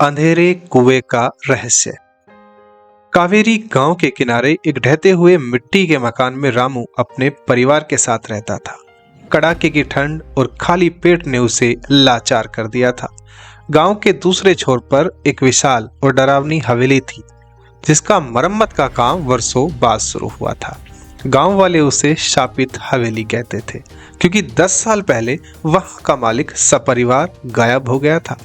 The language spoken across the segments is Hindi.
अंधेरे कुएं का रहस्य। कावेरी गांव के किनारे एक ढहते हुए मिट्टी के मकान में रामू अपने परिवार के साथ रहता था। कड़ाके की ठंड और खाली पेट ने उसे लाचार कर दिया था। गांव के दूसरे छोर पर एक विशाल और डरावनी हवेली थी, जिसका मरम्मत का काम वर्षों बाद शुरू हुआ था। गांव वाले उसे शापित हवेली कहते थे, क्योंकि 10 साल पहले वहां का मालिक सपरिवार गायब हो गया था।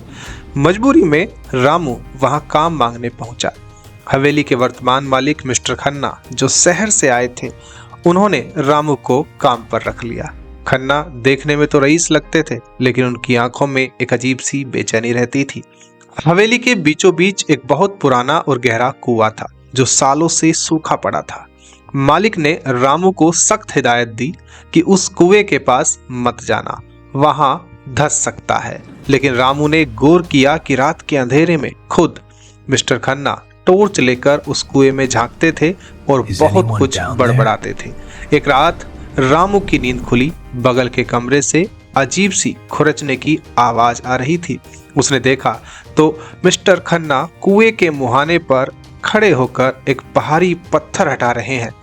मजबूरी में रामू वहां काम मांगने पहुंचा। हवेली के वर्तमान मालिक मिस्टर खन्ना, जो शहर से आए थे, उन्होंने रामू को काम पर रख लिया। खन्ना देखने में तो रईस लगते थे, लेकिन उनकी आंखों में एक अजीब सी बेचैनी रहती थी। हवेली के बीचों बीच एक बहुत पुराना और गहरा कुआं था, जो सालों से सूखा पड़ा था। मालिक ने रामू को सख्त हिदायत दी कि उस कुएं के पास मत जाना, वहां धंस सकता है। लेकिन रामू ने गौर किया कि रात के अंधेरे में खुद मिस्टर खन्ना टॉर्च लेकर उस कुएं में झांकते थे और बहुत कुछ बड़बड़ाते थे। एक रात रामू की नींद खुली। बगल के कमरे से अजीब सी खुरचने की आवाज आ रही थी। उसने देखा तो मिस्टर खन्ना कुएं के मुहाने पर खड़े होकर एक भारी पत्थर हटा रहे हैं।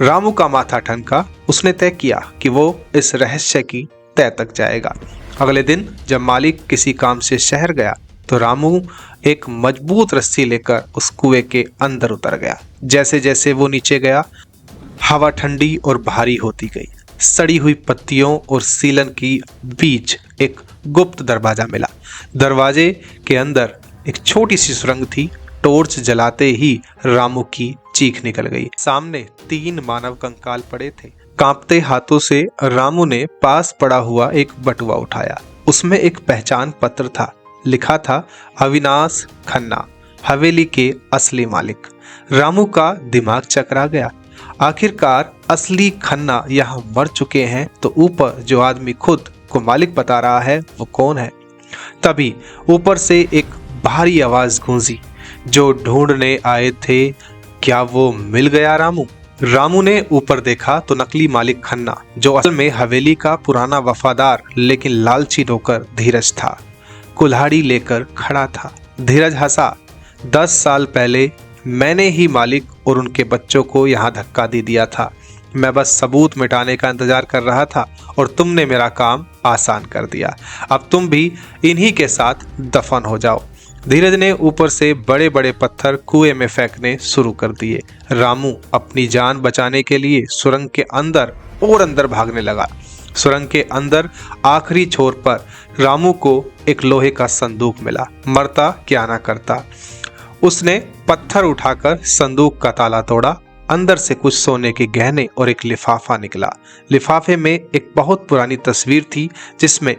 रामू का माथा ठनका। उसने तय किया कि वो इस रहस्य की तह तक जाएगा। अगले दिन जब मालिक किसी काम से शहर गया, तो रामू एक मजबूत रस्सी लेकर उस कुएं के अंदर उतर गया। जैसे जैसे वो नीचे गया, हवा ठंडी और भारी होती गई। सड़ी हुई पत्तियों और सीलन की बीच एक गुप्त दरवाजा मिला। दरवाजे के अंदर एक छोटी सी सुरंग थी। टॉर्च जलाते ही रामू की चीख निकल गई। सामने 3 मानव कंकाल पड़े थे। कांपते हाथों से रामू ने पास पड़ा हुआ एक बटुआ उठाया। उसमें एक पहचान पत्र था। लिखा था, अविनाश खन्ना, हवेली के असली मालिक। रामू का दिमाग चकरा गया। आखिरकार असली खन्ना यहाँ मर चुके हैं, तो ऊपर जो आदमी खुद को मालिक बता रहा है, वो कौन है? तभी ऊपर से एक भारी आवाज गूंजी, जो ढूंढने आए थे, क्या वो मिल गया रामू? रामू ने ऊपर देखा तो नकली मालिक खन्ना, जो असल में हवेली का पुराना वफादार लेकिन लालची नौकर धीरज था, कुल्हाड़ी लेकर खड़ा था। धीरज हंसा। 10 साल पहले मैंने ही मालिक और उनके बच्चों को यहाँ धक्का दे दिया था। मैं बस सबूत मिटाने का इंतजार कर रहा था और तुमने मेरा काम आसान कर दिया। अब तुम भी इन्हीं के साथ दफन हो जाओ। धीरज ने ऊपर से बड़े बड़े पत्थर कुएं में फेंकने शुरू कर दिए। रामू अपनी जान बचाने के लिए सुरंग के अंदर और अंदर भागने लगा। सुरंग के अंदर आखिरी छोर पर रामू को एक लोहे का संदूक मिला। मरता क्या ना करता। उसने पत्थर उठाकर संदूक का ताला तोड़ा। अंदर से कुछ सोने के गहने और एक लिफाफा निकला। लिफाफे में एक बहुत पुरानी तस्वीर थी, जिसमें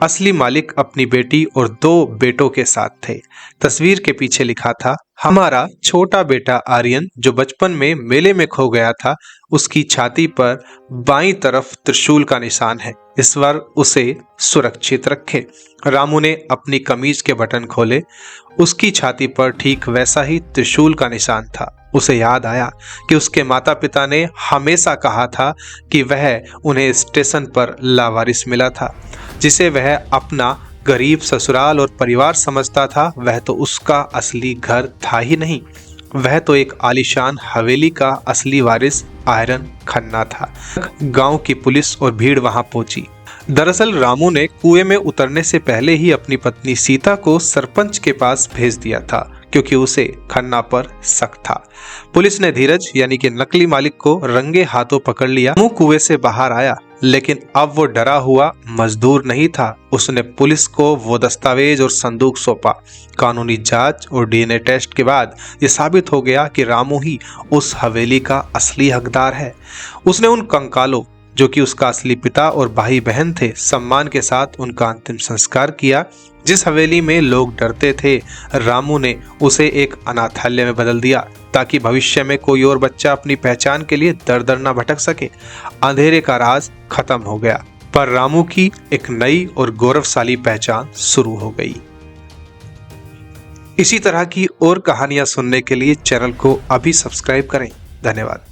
असली मालिक अपनी बेटी और 2 बेटों के साथ थे। तस्वीर के पीछे लिखा था, हमारा छोटा बेटा आर्यन, जो बचपन में मेले में खो गया था, उसकी छाती पर बाईं तरफ त्रिशूल का निशान है। ईश्वर उसे सुरक्षित रखे। रामू ने अपनी कमीज के बटन खोले। उसकी छाती पर ठीक वैसा ही त्रिशूल का निशान था। उसे याद आया कि उसके माता पिता ने हमेशा कहा था कि वह उन्हें स्टेशन पर लावारिस मिला था, जिसे वह अपना गरीब ससुराल और परिवार समझता था। वह तो उसका असली घर था ही नहीं, वह तो एक आलीशान हवेली का असली वारिस आयरन खन्ना था। गांव की पुलिस और भीड़ वहां पहुंची। दरअसल रामू ने कुएं में उतरने से पहले ही अपनी पत्नी सीता को सरपंच के पास भेज दिया था, क्योंकि उसे खन्ना पर शक था। पुलिस ने धीरज यानी कि नकली मालिक को रंगे हाथों पकड़ लिया। रामू कुएं से बाहर आया, लेकिन अब वो डरा हुआ मजदूर नहीं था। उसने पुलिस को वो दस्तावेज और संदूक सौंपा। कानूनी जांच और डीएनए टेस्ट के बाद ये साबित हो गया कि रामू ही उस हवेली का असली हकदार है। उसने उन कंकालों, जो कि उसका असली पिता और भाई बहन थे, सम्मान के साथ उनका अंतिम संस्कार किया। जिस हवेली में लोग डरते थे, रामू ने उसे एक अनाथालय में बदल दिया, ताकि भविष्य में कोई और बच्चा अपनी पहचान के लिए दर दर न भटक सके। अंधेरे का राज खत्म हो गया, पर रामू की एक नई और गौरवशाली पहचान शुरू हो गई। इसी तरह की और कहानियां सुनने के लिए चैनल को अभी सब्सक्राइब करें। धन्यवाद।